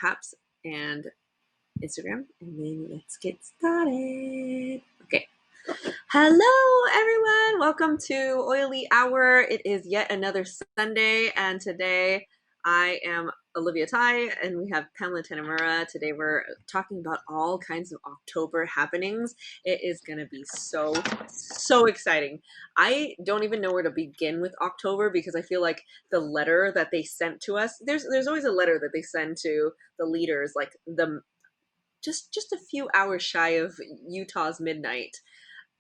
Haps and Instagram, and then let's get started. Okay. Hello, everyone. Welcome to Oily Hour. It is yet another Sunday, and today I am Olivia Tai, and we have Pamela Tanamura. Today we're talking about all kinds of October happenings. It is going to be so exciting. I don't even know where to begin with October because I feel like the letter that they sent to us, there's always a letter that they send to the leaders, like the just a few hours shy of Utah's midnight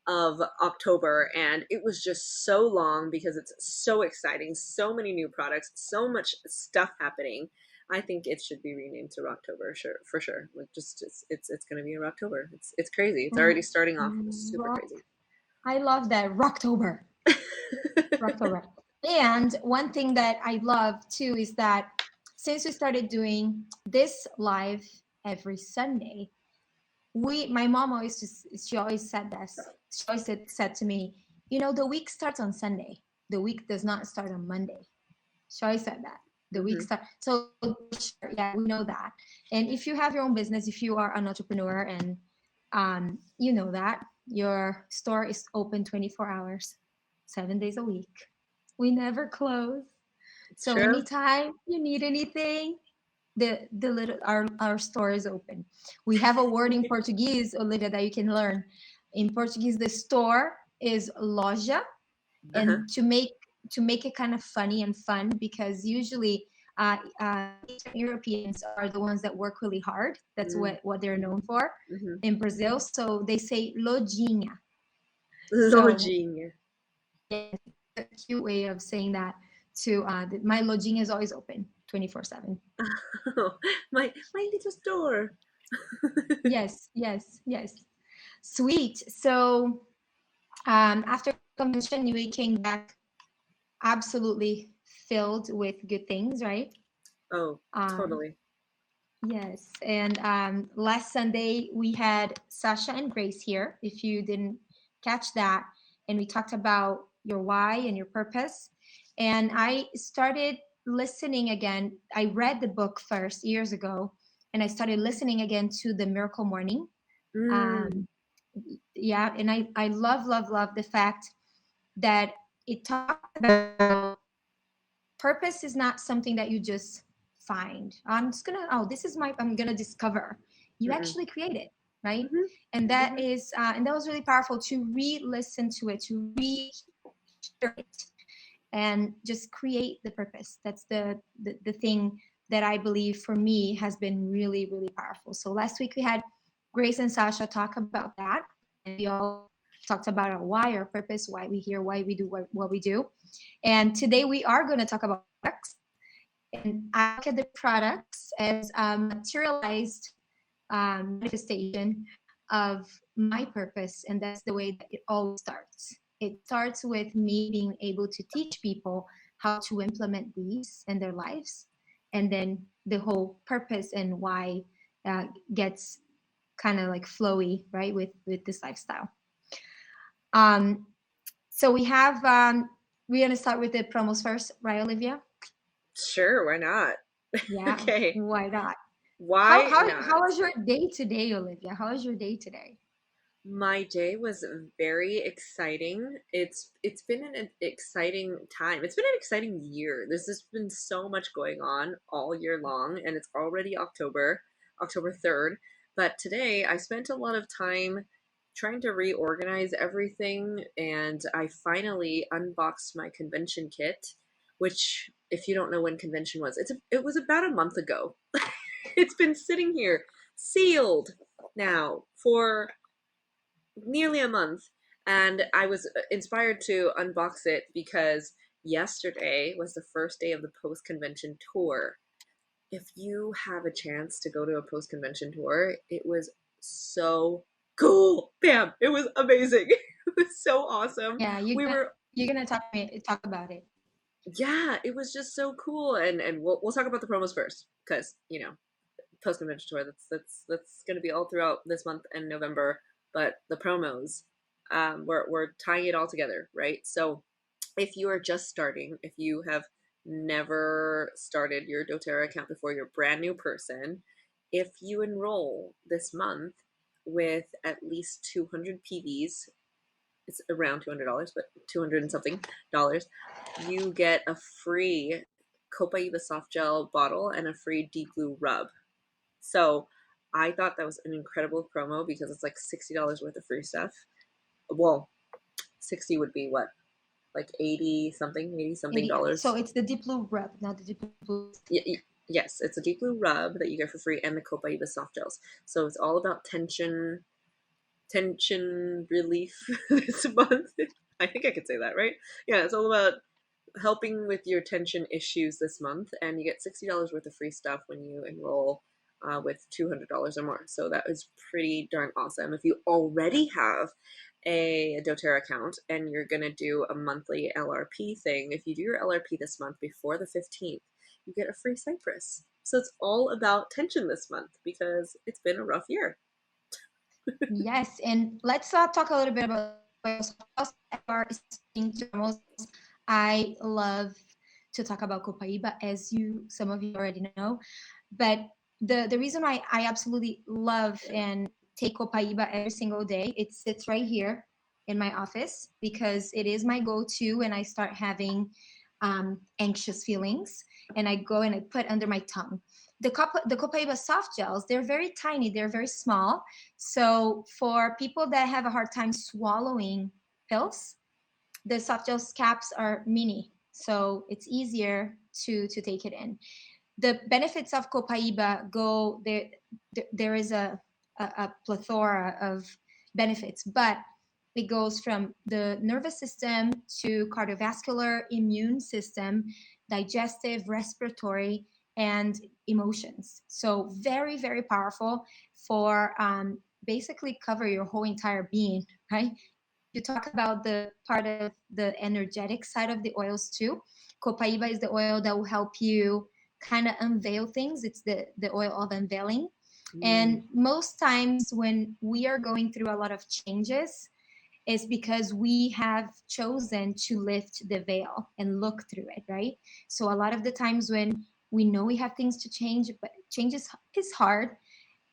of October, and it was just so long because it's so exciting, so many new products, so much stuff happening. I think it should be renamed to Rocktober, sure, for sure. Like it's going to be a Rocktober. It's crazy. It's already starting off super Rock. crazy. I love that. Rocktober. Rocktober. And one thing that I love too is that since we started doing this live every Sunday, my mom she always said this. She always said to me, the week starts on Sunday. The week does not start on Monday. She always said that. The week start. So yeah, we know that. And if you have your own business, if you are an entrepreneur and you know that your store is open 24 hours, 7 days a week. We never close. So True. anytime you need anything, the little our store is open. We have a word in Portuguese, Olivia, that you can learn. In Portuguese, the store is loja, and to make it kind of funny and fun, because usually Eastern Europeans are the ones that work really hard. That's what they're known for in Brazil. So they say lojinha. Lojinha. Yeah, a cute way of saying that. To my lojinha is always open 24/7. Oh, my little store. Yes. Sweet. So after convention, we came back absolutely filled with good things, right? Oh, totally. Yes. And last Sunday, we had Sasha and Grace here, if you didn't catch that. And we talked about your why and your purpose. And I started listening again. I read the book first years ago, and I started listening again to The Miracle Morning. Yeah. And I love the fact that it talks about purpose is not something that you just find. I'm gonna discover. You actually create it, right? And that is and that was really powerful to re-listen to it, to re-hear it, and just create the purpose. That's the thing that I believe for me has been really, really powerful. So last week we had Grace and Sasha talk about that, and we all talked about our why, our purpose, why we here, why we do what we do. And today we are going to talk about products. And I look at the products as a materialized manifestation of my purpose. And that's the way that it always starts. It starts with me being able to teach people how to implement these in their lives. And then the whole purpose and why gets kind of like flowy, right, with this lifestyle. So we have, we're going to start with the promos first, right, Olivia? Sure, why not? Yeah. Okay. Why not? Why not? How was your day today, Olivia? How was your day today? My day was very exciting. It's been an exciting time. It's been an exciting year. There's just been so much going on all year long, and it's already October 3rd. But today I spent a lot of time trying to reorganize everything, and I finally unboxed my convention kit, which, if you don't know when convention was, it was about a month ago. It's been sitting here sealed now for nearly a month, and I was inspired to unbox it because yesterday was the first day of the post-convention tour. If you have a chance to go to a post-convention tour, it was so cool. Bam! It was amazing. It was so awesome. Yeah, you're gonna talk about it. Yeah, it was just so cool, and we'll talk about the promos first, because post convention tour, that's going to be all throughout this month and November. But the promos, we're tying it all together, right? So if you are just starting, if you have never started your doTERRA account before, you're a brand new person, if you enroll this month with at least 200 PVs, it's around $200, but 200 and something dollars, you get a free Copaiba soft gel bottle and a free D-glue rub. So I thought that was an incredible promo because it's like $60 worth of free stuff. Well, 60 would be what? Like 80 something dollars. So it's the Deep Blue rub, not the Deep Blue. Yes, it's a deep blue rub that you get for free and the Copaiba soft gels. So it's all about tension relief this month. I think I could say that, right? Yeah, it's all about helping with your tension issues this month, and you get $60 worth of free stuff when you enroll with $200 or more. So that is pretty darn awesome. If you already have a doTERRA account and you're gonna do a monthly LRP thing, if you do your LRP this month before the 15th, you get a free Cypress. So it's all about tension this month because it's been a rough year. Yes, and let's talk a little bit about I love to talk about Copaiba, as some of you already know, but the reason why I absolutely love and take Copaiba every single day, it sits right here in my office because it is my go-to when I start having anxious feelings, and I go and I put under my tongue. The Copaiba soft gels, they're very tiny, they're very small. So for people that have a hard time swallowing pills, the soft gels caps are mini, so it's easier to take it in. The benefits of Copaiba go there. There is a plethora of benefits, but it goes from the nervous system to cardiovascular, immune system, digestive, respiratory, and emotions. So very, very powerful for basically cover your whole entire being, right? You talk about the part of the energetic side of the oils too. Copaiba is the oil that will help you kind of unveil things. It's the oil of unveiling. And most times when we are going through a lot of changes, is because we have chosen to lift the veil and look through it, right? So a lot of the times when we know we have things to change, but change is hard,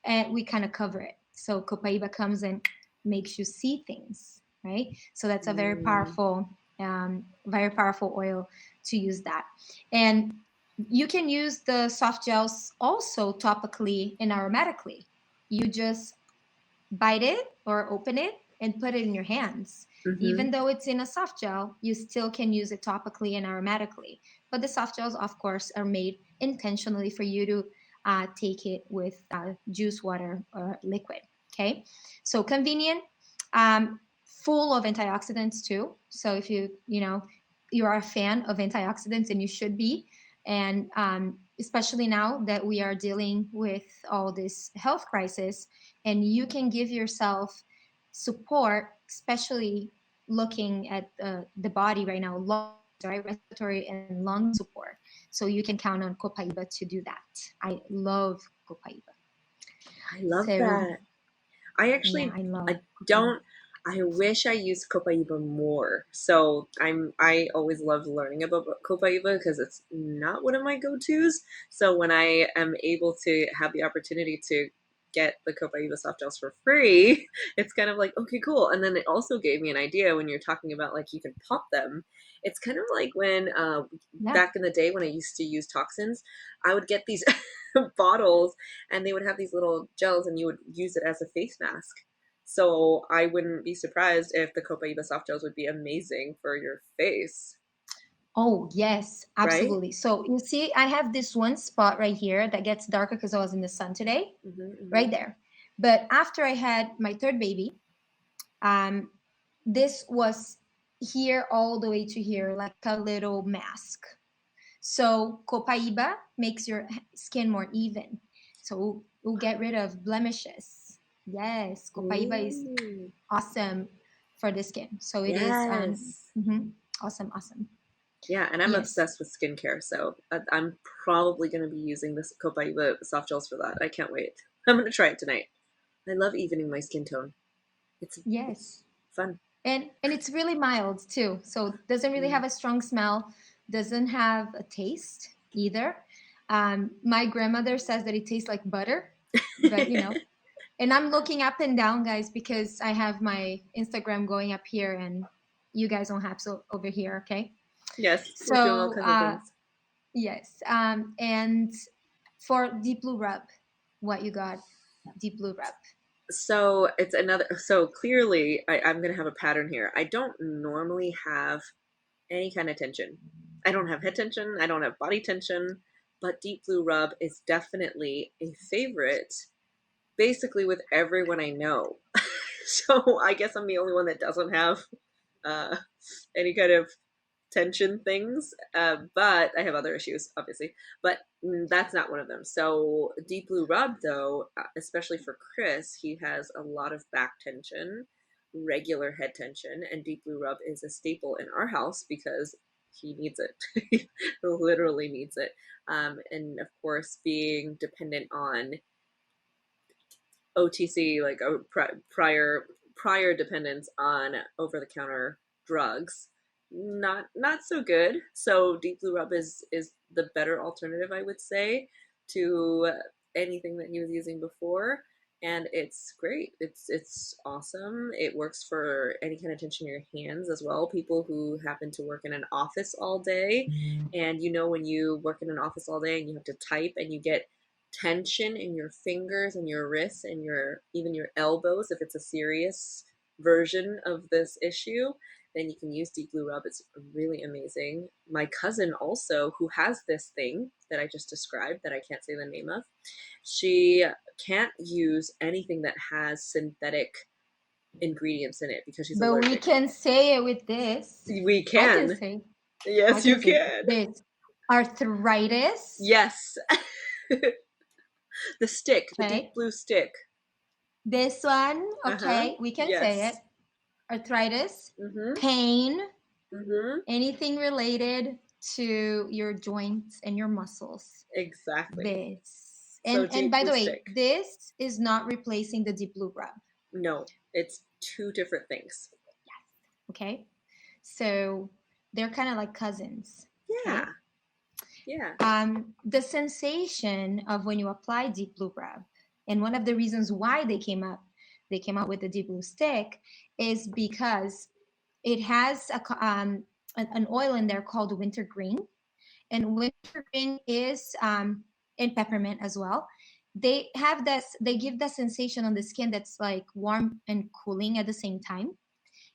and we kind of cover it. So Copaiba comes and makes you see things, right? So that's a very powerful oil to use that. And you can use the soft gels also topically and aromatically. You just bite it or open it and put it in your hands. Even though it's in a soft gel, you still can use it topically and aromatically. But the soft gels, of course, are made intentionally for you to take it with juice, water, or liquid. Okay, so convenient, full of antioxidants too. So if you are a fan of antioxidants, and you should be, and especially now that we are dealing with all this health crisis, and you can give yourself support, especially looking at the body right now, right? Respiratory and lung support. So you can count on Copaiba to do that. I love Copaiba. I love that. I actually, I don't. I wish I used Copaiba more. So I always loved learning about Copaiba because it's not one of my go-tos. So when I am able to have the opportunity to get the Copaiba soft gels for free, it's kind of like, okay, cool. And then it also gave me an idea when you're talking about like you can pop them. It's kind of like when back in the day when I used to use toxins, I would get these bottles and they would have these little gels and you would use it as a face mask. So I wouldn't be surprised if the Copaiba soft gels would be amazing for your face. Oh, yes, absolutely. Right? So you see, I have this one spot right here that gets darker because I was in the sun today, right there. But after I had my third baby, this was here all the way to here, like a little mask. So Copaiba makes your skin more even. So we'll get rid of blemishes. Yes, Copaiba is awesome for the skin. So it is awesome. Yeah, and I'm obsessed with skincare, so I'm probably going to be using this Copaiba soft gels for that. I can't wait. I'm going to try it tonight. I love evening my skin tone. It's fun. And it's really mild too. So it doesn't really have a strong smell. doesn't have a taste either. My grandmother says that it tastes like butter, but and I'm looking up and down, guys, because I have my Instagram going up here and you guys don't have so over here, okay? Yes, we're doing all So kinds of things. yes, and for Deep Blue Rub, what you got? Deep Blue Rub. So it's another. So clearly, I'm gonna have a pattern here. I don't normally have any kind of tension. I don't have head tension. I don't have body tension. But Deep Blue Rub is definitely a favorite, basically with everyone I know. So I guess I'm the only one that doesn't have uh, any kind of tension things, but I have other issues, obviously. But that's not one of them. So Deep Blue Rub, though, especially for Chris, he has a lot of back tension, regular head tension, and Deep Blue Rub is a staple in our house because he needs it. He literally needs it. And of course, being dependent on OTC, like a prior dependence on over the counter drugs, not so good. So Deep Blue Rub is the better alternative, I would say, to anything that he was using before. And it's great. It's awesome. It works for any kind of tension in your hands as well. People who happen to work in an office all day, and when you work in an office all day and you have to type and you get tension in your fingers and your wrists and even your elbows, if it's a serious version of this issue, then you can use Deep Blue Rub. It's really amazing. My cousin also, who has this thing that I just described that I can't say the name of, she can't use anything that has synthetic ingredients in it because she's But we allergic. can say it with this. We I can can. say. I Yes, you can say can. this. Arthritis. Yes. The stick, the deep Okay. blue stick. This one. Uh-huh. Okay. We can say it. Yes. Arthritis. Mm-hmm. Pain. Mm-hmm. Anything related to your joints and your muscles. Exactly. This. So And deep by blue the way, stick. this is not replacing the Deep Blue Rub. No, it's two different things. Okay. So they're kind of like cousins. Yeah. Okay. Yeah. The sensation of when you apply Deep Blue Rub, and one of the reasons why they came out with the Deep Blue Stick, is because it has an oil in there called wintergreen, and wintergreen is in peppermint as well. They have this. They give that sensation on the skin that's like warm and cooling at the same time,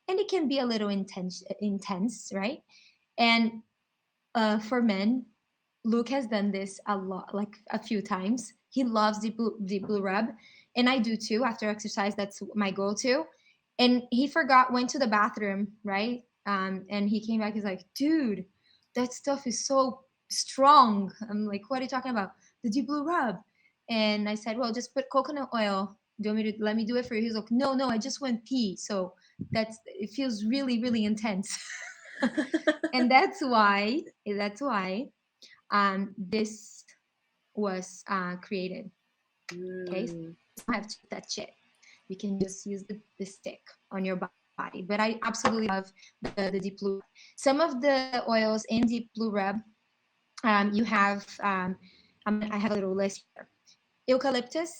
and it can be a little intense, right? And for men, Luke has done this a lot, like a few times. He loves Deep Blue Rub, and I do too. After exercise, that's my go-to. And he went to the bathroom, right? And he came back. He's like, "Dude, that stuff is so strong." I'm like, "What are you talking about? The Deep Blue Rub?" And I said, "Well, just put coconut oil. Do you want me to let me do it for you?" He's like, "No, no, I just went pee." So it feels really, really intense. And that's why this was created. Okay, so Mm. you don't have to touch it. You can just use the stick on your body. But I absolutely love the Deep Blue Rub. Some of the oils in Deep Blue Rub, you have I have a little list here. Eucalyptus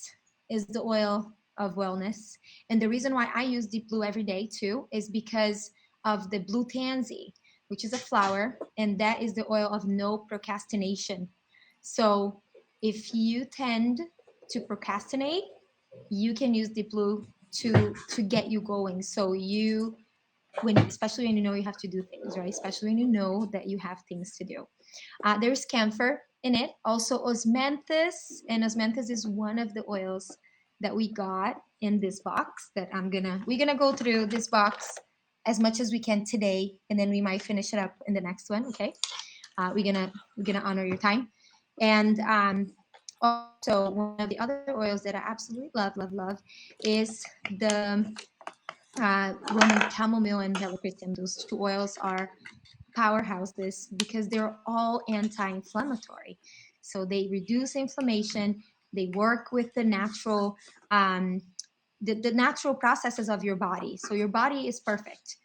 is the oil of wellness, and the reason why I use Deep Blue every day too is because of the blue tansy, which is a flower, and that is the oil of no procrastination. So if you tend to procrastinate, you can use Deep Blue to get you going. So especially when you know you have to do things, right? Especially when you know that you have things to do. There's camphor in it, also osmanthus, and osmanthus is one of the oils that we got in this box that we're gonna go through this box as much as we can today, and then we might finish it up in the next one. Okay, we're gonna honor your time, and also one of the other oils that I absolutely love is the Roman chamomile and helichrysum. Those two oils are powerhouses because they're all anti-inflammatory. So they reduce inflammation. They work with the natural the natural processes of your body. So your body is perfect.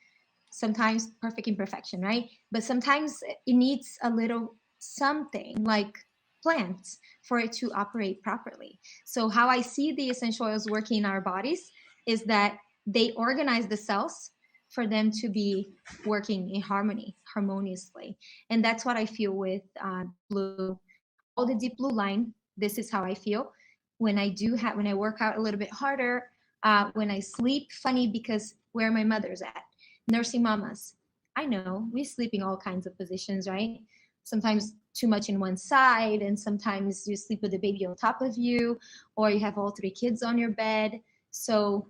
sometimes perfect imperfection, right? But sometimes it needs a little something like plants for it to operate properly. So how I see the essential oils working in our bodies is that they organize the cells for them to be working in harmony, harmoniously. And that's what I feel with blue, all the deep blue line. This is how I feel when when I work out a little bit harder, when I sleep funny, because where my mother's at, nursing mamas. I know we sleep in all kinds of positions, right? Sometimes too much in one side, and sometimes you sleep with the baby on top of you, or you have all three kids on your bed. So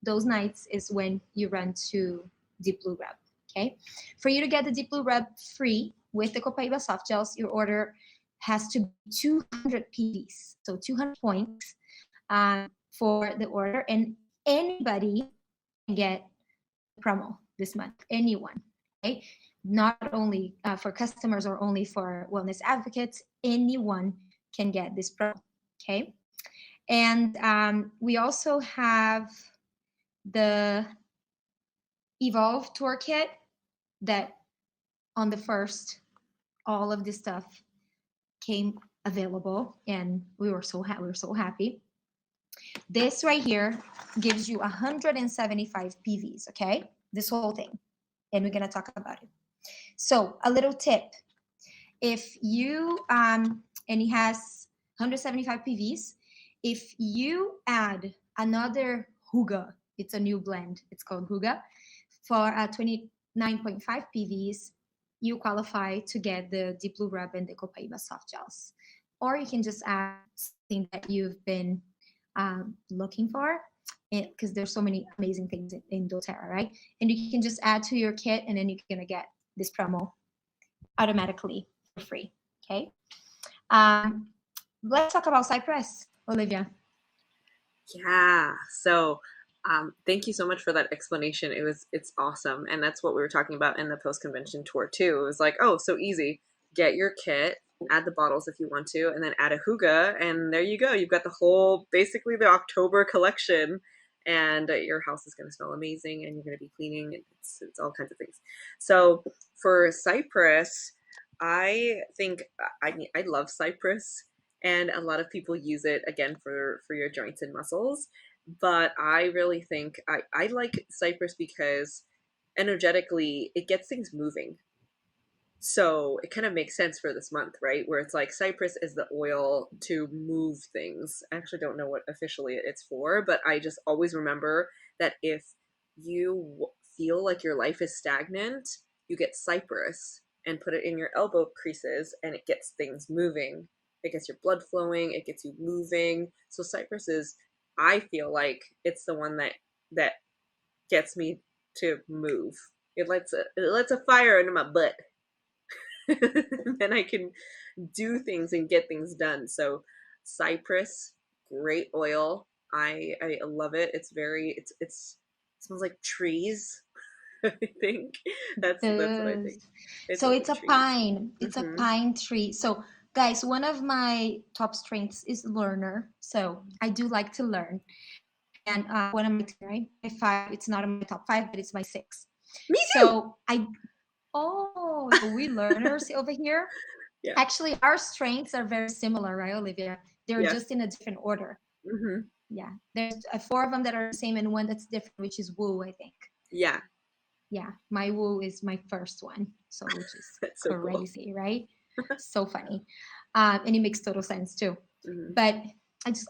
those nights is when you run to Deep Blue Rub. Okay. For you to get the Deep Blue Rub free with the Copaiba soft gels, your order has to be 200 PVs, so 200 points for the order, and anybody can get promo this month. Anyone. Okay. Not only for customers or only for wellness advocates, anyone can get this promo. Okay. And we also have the Evolve Tour Kit that on the first, all of this stuff came available, and we were so happy. This right here gives you 175 PVs, okay? This whole thing, and we're gonna talk about it. So a little tip: if you and it has 175 PVs, if you add another Hygge, it's a new blend. It's called Hygge for 29.5 PVs, you qualify to get the Deep Blue Rub and the Copaiba soft gels. Or you can just add something that you've been looking for, because there's so many amazing things in doTERRA, right? And you can just add to your kit, and then you're gonna get this promo automatically for free. Okay. Let's talk about Cypress, Olivia. Yeah. So thank you so much for that explanation. It's awesome. And that's what we were talking about in the post-convention tour too. It was like, oh, so easy. Get your kit, add the bottles if you want to, and then add a Hygge, and there you go. You've got the whole, basically the October collection, and your house is going to smell amazing, and you're going to be cleaning, and it's all kinds of things. So for Cypress, I think I love Cypress, and a lot of people use it again for your joints and muscles. But I really think I like Cypress because energetically it gets things moving. So it kind of makes sense for this month, right? Where it's like Cypress is the oil to move things. I actually don't know what officially it's for, but I just always remember that if you feel like your life is stagnant, you get Cypress and put it in your elbow creases, and it gets things moving. It gets your blood flowing, it gets you moving. So Cypress is, I feel like it's the one that gets me to move. It lets a fire into my butt. Then I can do things and get things done. So Cypress, great oil. I love it. It's very it smells like trees. I think that's what I think. It So smells it's like a trees. pine. It's a Mm-hmm. pine tree. So guys, one of my top strengths is learner. So I do like to learn. And one of my right, my five, it's not in my top five, but it's my six. Me too. So so we learners over here. Yeah. Actually, our strengths are very similar, right, Olivia? They're Yes. just in a different order. Mm-hmm. Yeah, there's four of them that are the same and one that's different, which is woo, I think. Yeah. Yeah, my woo is my first one, so which is That's so cool. crazy, right? So funny, and it makes total sense too. Mm-hmm. But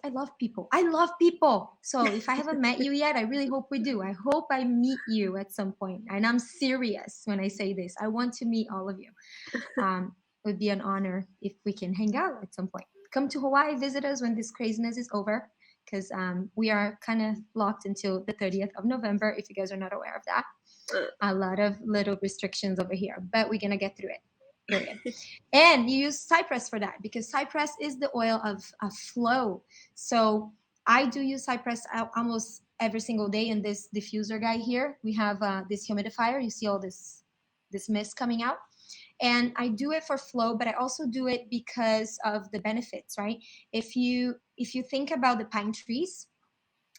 I love people. I love people. So if I haven't met you yet, I really hope we do. I hope I meet you at some point, and I'm serious when I say this. I want to meet all of you. It would be an honor if we can hang out at some point. Come to Hawaii, visit us when this craziness is over, because we are kind of locked until the 30th of November, if you guys are not aware of that. A lot of little restrictions over here, but we're going to get through it, period. And you use Cypress for that, because Cypress is the oil of flow. So I do use Cypress almost every single day. In this diffuser guy here, we have this humidifier. You see all this mist coming out. And I do it for flow, but I also do it because of the benefits, right? If you think about the pine trees,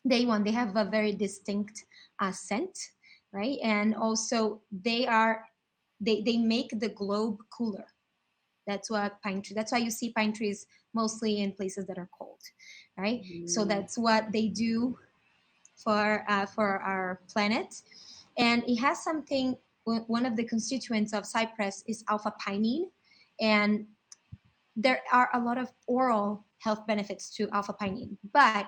they have a very distinct scent. right? And also they make the globe cooler. That's what pine tree. That's why you see pine trees mostly in places that are cold, right? So Mm. that's what they do for our planet. And it has something. One of the constituents of cypress is alpha pinene, and there are a lot of oral health benefits to alpha pinene. But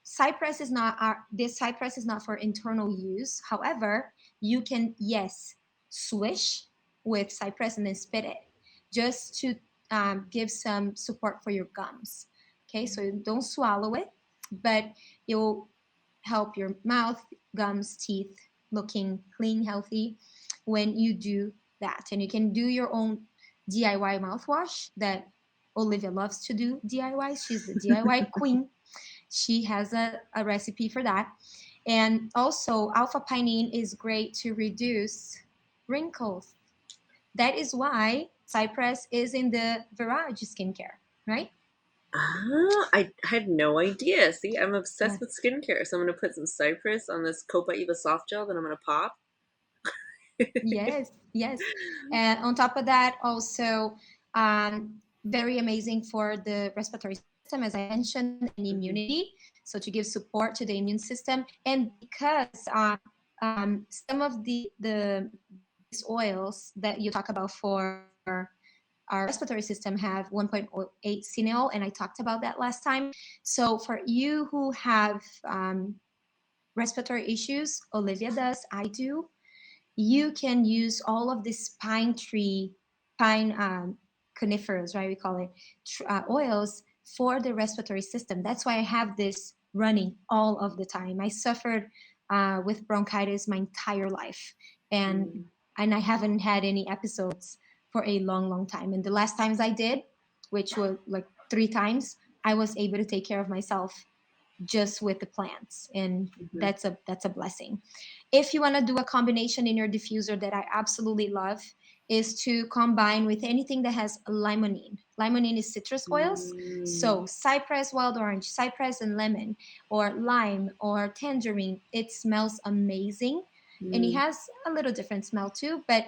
cypress is not this cypress is not for internal use. However, you can, yes, swish with cypress and then spit it, just to give some support for your gums. Okay, so don't swallow it, but you'll help your mouth, gums, teeth looking clean, healthy when you do that. And you can do your own DIY mouthwash that Olivia loves to do DIY. She's the DIY queen. She has a recipe for that. And also, alpha pinene is great to reduce wrinkles. That is why cypress is in the Virage skincare, right? Ah, I had no idea. See, I'm obsessed Yes. with skincare, so I'm gonna put some cypress on this Copaiba soft gel that I'm gonna pop. Yes, yes. And on top of that, also very amazing for the respiratory system, as I mentioned, and Mhm. immunity. So to give support to the immune system, and because some of these oils that you talk about for our respiratory system have 1.08 cineol, and I talked about that last time. So for you who have respiratory issues, Olivia does, I do, you can use all of this pine coniferous, right? We call it oils for the respiratory system. That's why I have this running all of the time. I suffered with bronchitis my entire life, and Mm. and I haven't had any episodes for a long, long time. And the last times I did, which was like 3 times, I was able to take care of myself just with the plants, and Mhm. that's a blessing. If you want to do a combination in your diffuser that I absolutely love, is to combine with anything that has limonene. Limonene is citrus oils, Mm. so cypress, wild orange, cypress and lemon, or lime or tangerine. It smells amazing, and it Mm. has a little different smell too. But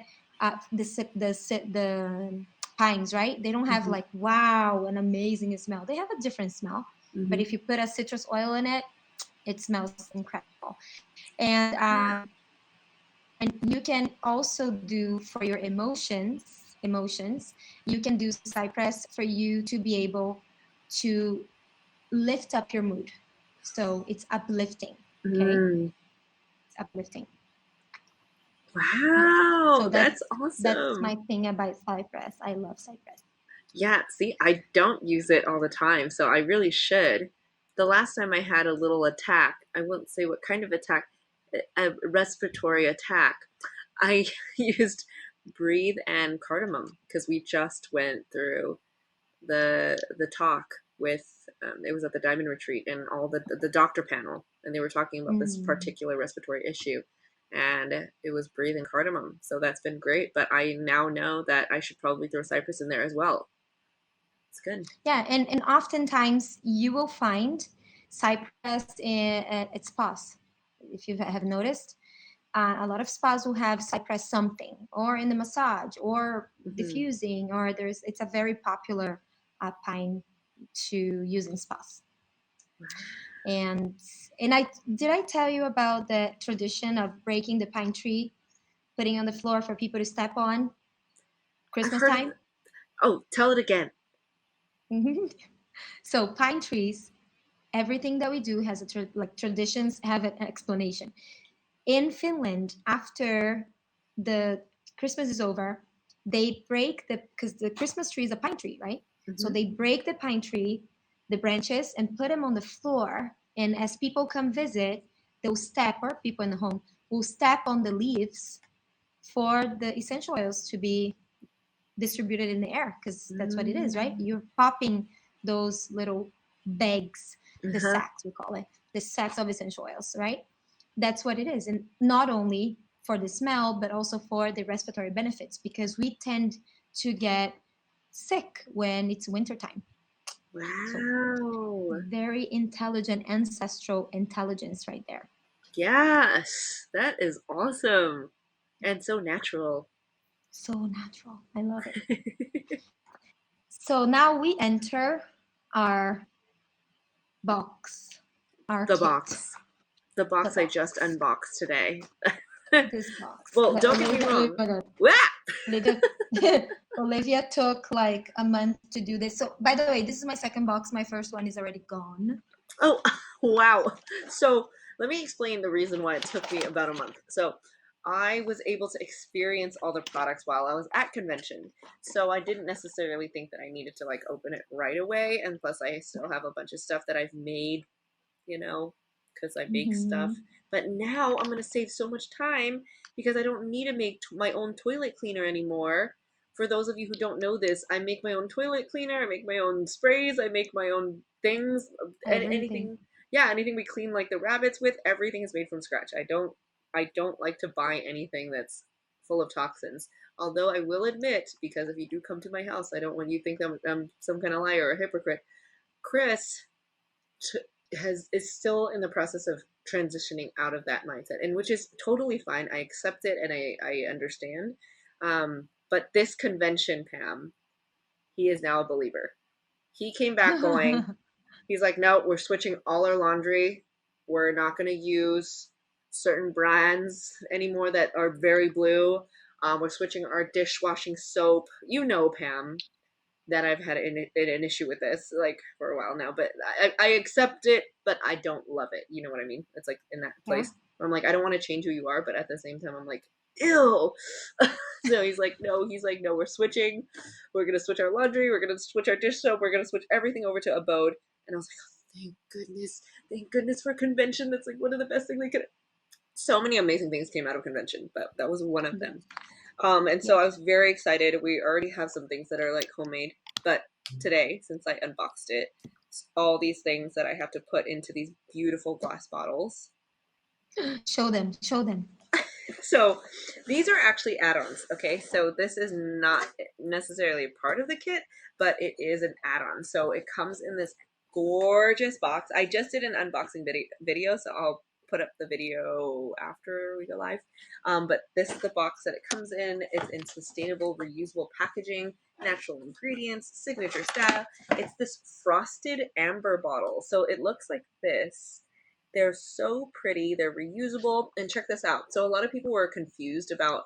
the pines, right? They don't have Mhm. like wow an amazing smell. They have a different smell, but Mhm. if you put a citrus oil in it, it smells incredible. And you can also do for your emotions, you can do cypress for you to be able to lift up your mood. So it's uplifting. Okay, Mm. it's uplifting. Yes. So Wow, that's that's awesome. my thing about cypress. I love cypress. Yeah, see, I don't use it all the time, so I really should. The last time I had a little attack, I won't say what kind of attack, a respiratory attack, I used breathe and cardamom because we just went through the talk with it was at the Diamond Retreat and all the doctor panel, and they were talking about this Mm. particular respiratory issue, and it was breathe and cardamom. So that's been great, but I now know that I should probably throw cypress in there as well. It's good. Yeah, and oftentimes you will find cypress at spas. If you have noticed, a lot of spas will have cypress something, or in the massage, or Hmm. diffusing, or it's a very popular pine to use in spas. And I tell you about the tradition of breaking the pine tree, putting on the floor for people to step on I've Christmas heard of time? it. Oh, tell it again. So pine trees, everything that we do has like traditions have an explanation. In Finland, after the Christmas is over, they break because the Christmas tree is a pine tree, right? So Hmm. they break the pine tree, the branches, and put them on the floor. And as people come visit, they'll step, or people in the home will step on the leaves for the essential oils to be distributed in the air, because that's what it is, right? Mm. You're popping those little bags, the Uh-huh. sacks, we call it, the sacks of essential oils, right? That's what it is. And not only for the smell, but also for the respiratory benefits, because we tend to get sick when it's wintertime. So Wow. very intelligent ancestral intelligence right there. Yes, that is awesome and so natural. So natural. I love it. So now we enter our box, our The kit, box. The the box I just box. unboxed today. This box. Well, That don't get me Olivia, wrong. Wah! Olivia, Olivia took like a month to do this. So, by the way, this is my second box. My first one is already gone. Oh, wow. So let me explain the reason why it took me about a month. So I was able to experience all the products while I was at convention. So I didn't necessarily think that I needed to like open it right away. And plus I still have a bunch of stuff that I've made, you know, because I bake stuff. Mm-hmm. But now I'm going to save so much time because I don't need to make my own toilet cleaner anymore. For those of you who don't know this, I make my own toilet cleaner, I make my own sprays, I make my own things, and Everything. anything, yeah, anything we clean like the rabbits with, everything is made from scratch. I don't like to buy anything that's full of toxins. Although I will admit, because if you do come to my house, I don't want you to think I'm some kind of liar or a hypocrite. Chris is still in the process of transitioning out of that mindset, and which is totally fine. I accept it and I understand. But this convention, Pam, he is now a believer. He came back going, he's like, no, we're switching all our laundry. We're not going to use certain brands anymore that are very blue. We're switching our dishwashing soap. You know, Pam, that I've had an issue with this like for a while now, but I accept it, but I don't love it. You know what I mean? It's like in that Yeah. place where I'm like, I don't want to change who you are, but at the same time, I'm like, ew. So he's like, no, we're switching. We're going to switch our laundry. We're going to switch our dish soap. We're going to switch everything over to Abode. And I was like, oh, thank goodness. Thank goodness for convention. That's like one of the best things they could. So many amazing things came out of convention, but that was one of Yes. them. And so I Yes. was very excited. We already have some things that are like homemade, but today, since I unboxed it, all these things that I have to put into these beautiful glass bottles. Show them. Show them. So these are actually add-ons, okay? So this is not necessarily a part of the kit, but it is an add-on. So it comes in this gorgeous box. I just did an unboxing video, so I'll put up the video after we go live. But this is the box that it comes in. It's in sustainable, reusable packaging, natural ingredients, signature style. It's this frosted amber bottle. So it looks like this. They're so pretty. They're reusable. And check this out. So a lot of people were confused about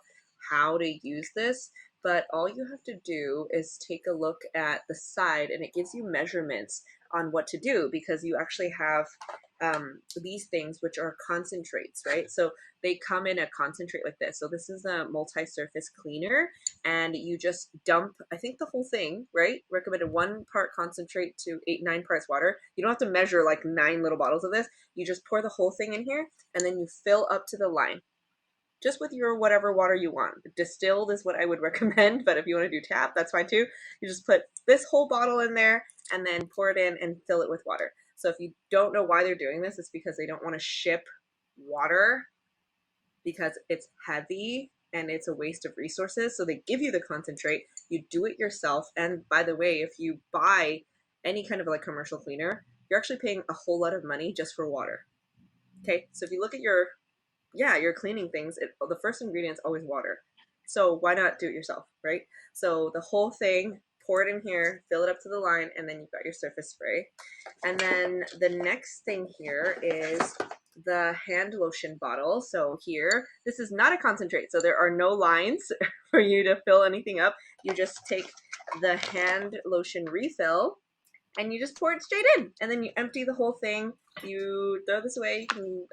how to use this, but all you have to do is take a look at the side and it gives you measurements on what to do because you actually have these things which are concentrates, right? So they come in a concentrate like this. So this is a multi-surface cleaner and you just dump, I think the whole thing, right? Recommended 1 part concentrate to 9 parts water. You don't have to measure like 9 little bottles of this. You just pour the whole thing in here and then you fill up to the line. Just with your whatever water you want. Distilled is what I would recommend, but if you want to do tap, that's fine too. You just put this whole bottle in there and then pour it in and fill it with water. So if you don't know why they're doing this, it's because they don't want to ship water because it's heavy and it's a waste of resources. So they give you the concentrate, you do it yourself. And by the way, if you buy any kind of like commercial cleaner, you're actually paying a whole lot of money just for water. Okay, so if you look at your cleaning things, the first ingredient is always water. So why not do it yourself, right? So the whole thing, pour it in here, fill it up to the line, and then you've got your surface spray. And then the next thing here is the hand lotion bottle. So here, this is not a concentrate, so there are no lines for you to fill anything up. You just take the hand lotion refill and you just pour it straight in, and then you empty the whole thing. You throw this away.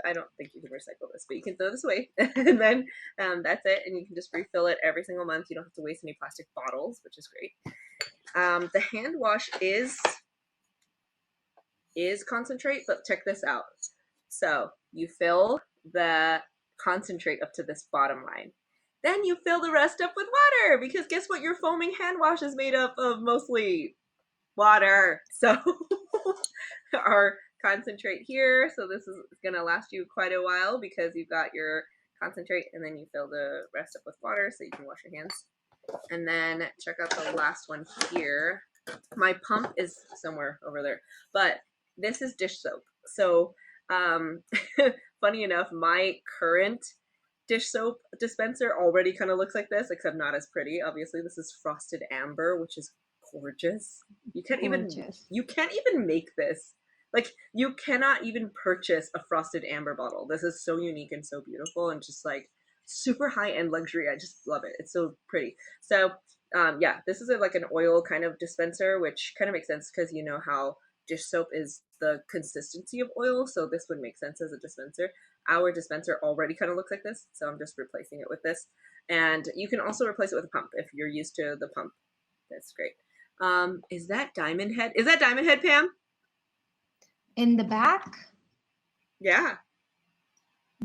I don't think you can recycle this, but you can throw this away, and then that's it. And you can just refill it every single month. You don't have to waste any plastic bottles, which is great. The hand wash is concentrate, but check this out. So you fill the concentrate up to this bottom line. Then you fill the rest up with water, because guess what your foaming hand wash is made up of? Mostly water. So our concentrate here, so this is gonna last you quite a while because you've got your concentrate and then you fill the rest up with water so you can wash your hands. And then check out the last one here. My pump is somewhere over there, but this is dish soap. So funny enough, my current dish soap dispenser already kind of looks like this, except not as pretty. Obviously, this is frosted amber, which is gorgeous. Gorgeous. You can't even make this. Like you cannot even purchase a frosted amber bottle. This is so unique and so beautiful and just like super high end luxury. I just love it. It's so pretty. So yeah, this is like an oil kind of dispenser, which kind of makes sense because you know how dish soap is the consistency of oil, so this would make sense as a dispenser. Our dispenser already kind of looks like this, so I'm just replacing it with this. And you can also replace it with a pump if you're used to the pump. That's great. Is that Diamond Head? Is that Diamond Head, Pam? In the back, Yeah.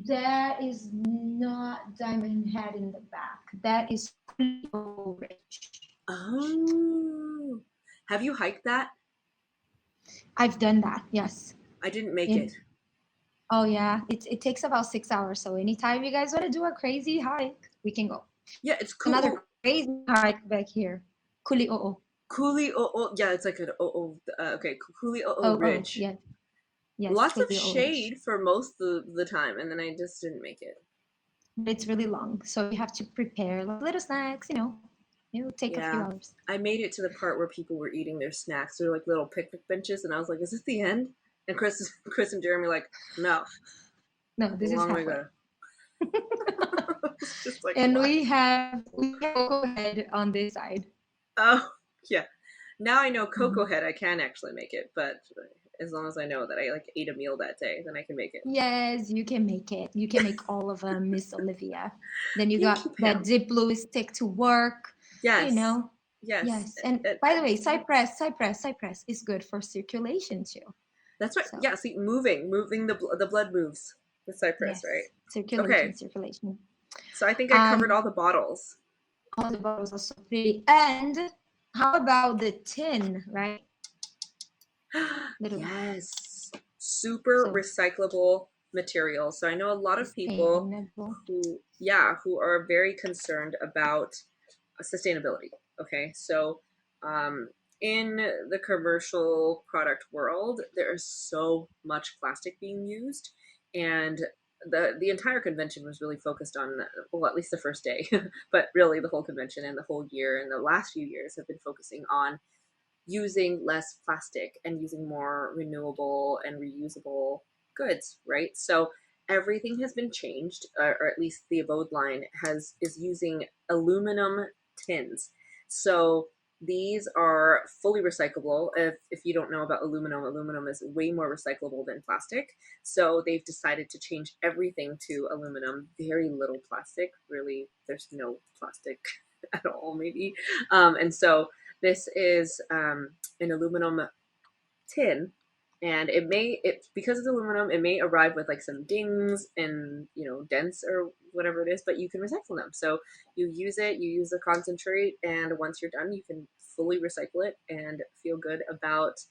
that is not Diamond Head in the back. That is Cleo Rich. Oh. Have you hiked that? I've done that, yes. I didn't make it. Oh yeah, it takes about 6 hours. So anytime you guys want to do a crazy hike, we can go. Yeah, it's cool. Another crazy hike back here, Kuli Oo. Kuli Oo. Yeah, it's like an okay, Kuli Oo Ridge. Yeah. Yes, lots of Kuli Oo shade Ridge. for most of the time, and then I just didn't make it. But it's really long, so you have to prepare like little snacks. It will take a few hours. I made it to the part where people were eating their snacks. They're like little picnic benches, and I was like, "Is this the end?" And Chris and Jeremy like, "No, this is halfway." Go. Just like, and what? we have Cocoa Head on this side. Oh yeah. Now I know Cocoa Head. I can actually make it, but as long as I know that I like ate a meal that day, then I can make it. Yes, you can make it. You can make all of them, Miss Olivia. Then you got that Dip Blue stick to work. Yes. Yes. And by the way, cypress is good for circulation too. That's right. So. Yeah. See, moving the blood moves with cypress, yes. right? Circulation. So I think I covered all the bottles. All the bottles are so pretty. And how about the tin, right? Yes. Super recyclable material. So I know a lot of people who are very concerned about sustainability. Okay. So in the commercial product world, there is so much plastic being used, and the entire convention was really focused on, well, at least the first day, but really the whole convention and the whole year and the last few years have been focusing on using less plastic and using more renewable and reusable goods, right? So everything has been changed, or at least the Abode line is using aluminum tins. So these are fully recyclable. If you don't know about aluminum is way more recyclable than plastic. So they've decided to change everything to aluminum. Very little plastic. Really, there's no plastic at all, maybe. And so this is an aluminum tin, and because it's aluminum, it may arrive with like some dings and dents or whatever it is, but you can recycle them. So you use the concentrate, and once you're done, you can fully recycle it and feel good about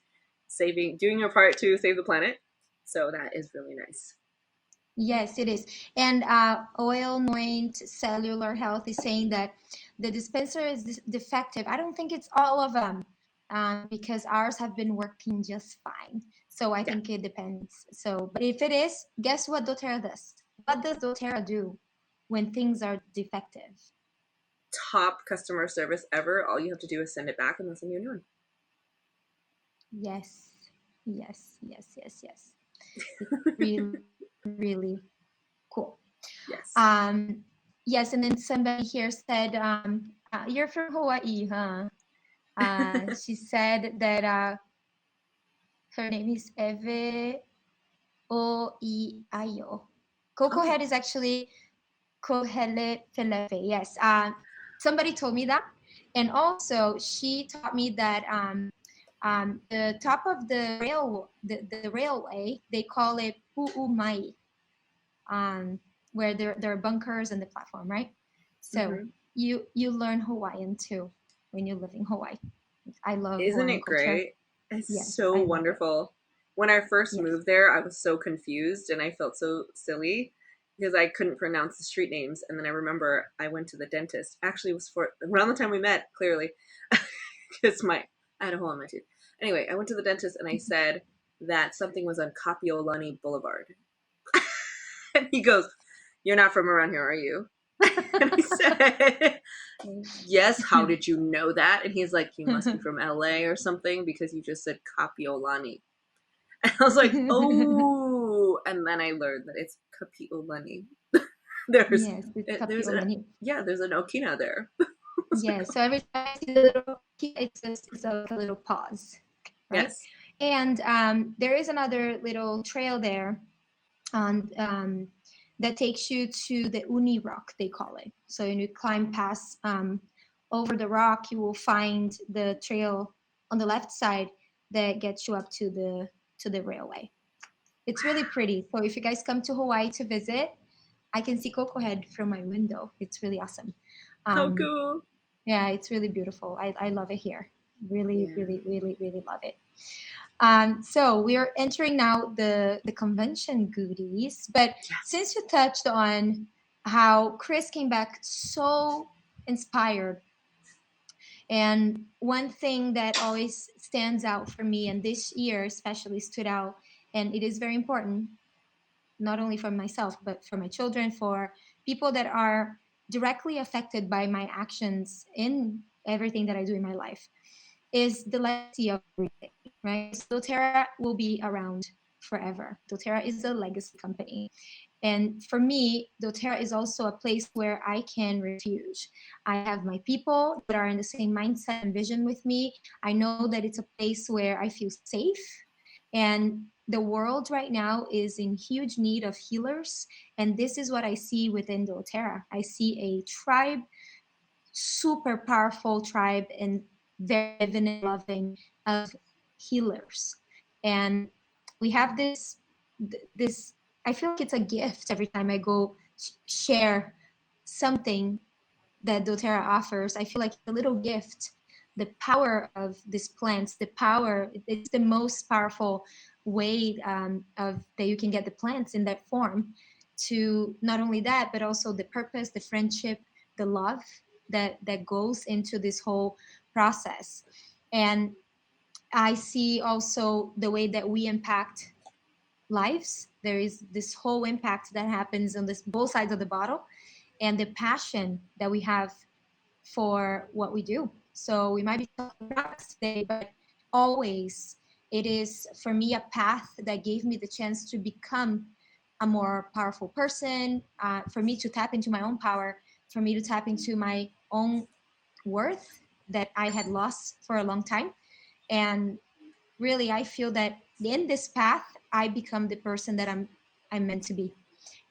doing your part to save the planet. So that is really nice. Yes, it is. And Oil Noint Cellular Health is saying that the dispenser is defective. I don't think it's all of them, because ours have been working just fine. So I think it depends. So, but if it is, guess what doTERRA does? What does doTERRA do when things are defective? Top customer service ever. All you have to do is send it back and they'll send you a new one. Yes. Really, really cool. Yes. Yes, and then somebody here said, "You're from Hawaii, huh?" She said that her name is Eve Oiayo. Cocoa Head is actually Kohele Felefe. Yes. Somebody told me that, and also she taught me that the top of the railway, they call it Pu'umai, where there are bunkers in the platform, right? So you learn Hawaiian too when you live in Hawaii. I love Isn't Hawaiian it great? Culture. It's so wonderful. When I first moved there, I was so confused and I felt so silly because I couldn't pronounce the street names. And then I remember I went to the dentist. Actually, it was around the time we met, clearly, because I had a hole in my tooth. Anyway, I went to the dentist and I said that something was on Kapiolani Boulevard. And he goes, "You're not from around here, are you?" And I said, "Yes, how did you know that?" And he's like, "You must be from LA or something because you just said Kapiolani." And I was like, "Oh." And then I learned that it's Kapiolani. There's Yes, it's there's an Kapiolani. there's an Okina there. Yes, so every time I see the little, it's like a little pause, right? Yes. And there is another little trail there on that takes you to the Uni Rock, they call it. So when you climb past over the rock, you will find the trail on the left side that gets you up to the railway. It's really pretty. So if you guys come to Hawaii to visit, I can see Coco Head from my window. It's really awesome. How Um, cool. yeah, it's really beautiful. I love it here. Really, Yeah. really, really, really love it. So we are entering now the convention goodies. But Yes. since you touched on how Chris came back so inspired, and one thing that always stands out for me, and this year especially stood out, and it is very important, not only for myself, but for my children, for people that are directly affected by my actions in everything that I do in my life, is the legacy of everything, right? So doTERRA will be around forever. doTERRA is a legacy company. And for me, doTERRA is also a place where I can refuge. I have my people that are in the same mindset and vision with me. I know that it's a place where I feel safe. And the world right now is in huge need of healers. And this is what I see within doTERRA. I see a tribe, super powerful tribe, and very living and loving of healers. And we have this, I feel like it's a gift every time I go share something that doTERRA offers. I feel like it's a little gift. The power of these plants, the power, it's the most powerful way of that you can get the plants in that form, to not only that, but also the purpose, the friendship, the love that goes into this whole process. And I see also the way that we impact lives. There is this whole impact that happens on this both sides of the bottle, and the passion that we have for what we do. So we might be talking products today, but always it is for me a path that gave me the chance to become a more powerful person, for me to tap into my own power, for me to tap into my own worth that I had lost for a long time. And really, I feel that in this path, I become the person that I'm meant to be,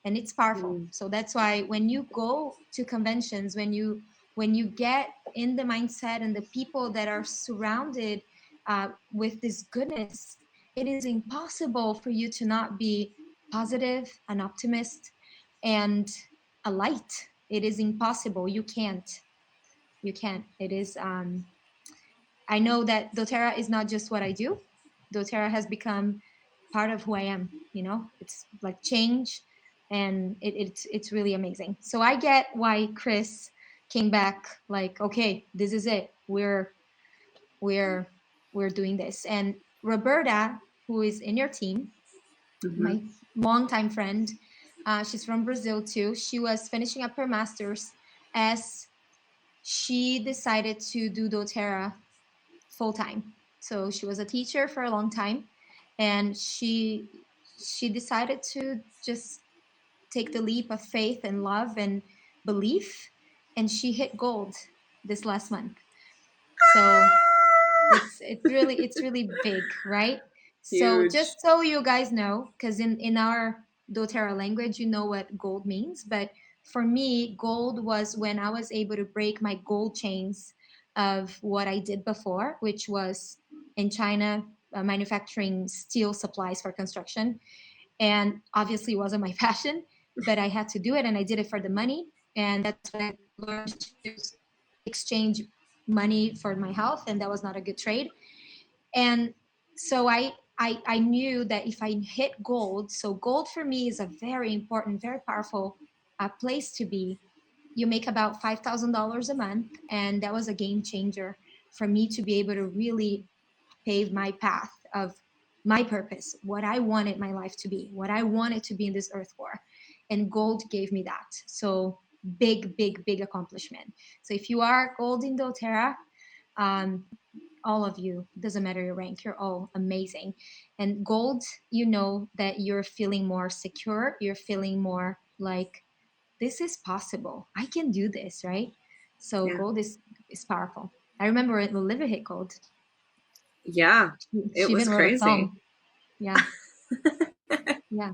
and it's powerful. Mm. So that's why when you go to conventions, when you get in the mindset and the people that are surrounded with this goodness, it is impossible for you to not be positive, an optimist, and a light. It is impossible. You can't. You can't. It is. I know that doTERRA is not just what I do. doTERRA has become part of who I am. You know, it's like change, and it's really amazing. So I get why Chris came back. Like, okay, this is it. We're we're doing this. And Roberta, who is in your team, Mm-hmm. my longtime friend, she's from Brazil too. She was finishing up her master's as she decided to do doTERRA full time. So she was a teacher for a long time, and she decided to just take the leap of faith and love and belief, and she hit gold this last month. So it's really big, right? So Huge. just so you guys know, because in our doTERRA language, you know what gold means, but for me, gold was when I was able to break my gold chains of what I did before, which was in China, manufacturing steel supplies for construction. And obviously, it wasn't my passion, but I had to do it, and I did it for the money. And that's when I learned to exchange money for my health, and that was not a good trade. And so I knew that if I hit gold, so gold for me is a very important, very powerful place to be. You make about $5,000 a month, and that was a game changer for me to be able to really pave my path of my purpose, what I wanted my life to be, what I wanted to be in this earth for. and gold gave me that. So big, big, big accomplishment. So if you are gold in doTERRA, all of you, doesn't matter your rank, you're all amazing. And gold, you know that you're feeling more secure, you're feeling more like this is possible, I can do this, right? So Yeah. gold is powerful. I remember when Olivia hit gold. Yeah. It She was even wrote a crazy. song. Yeah, yeah,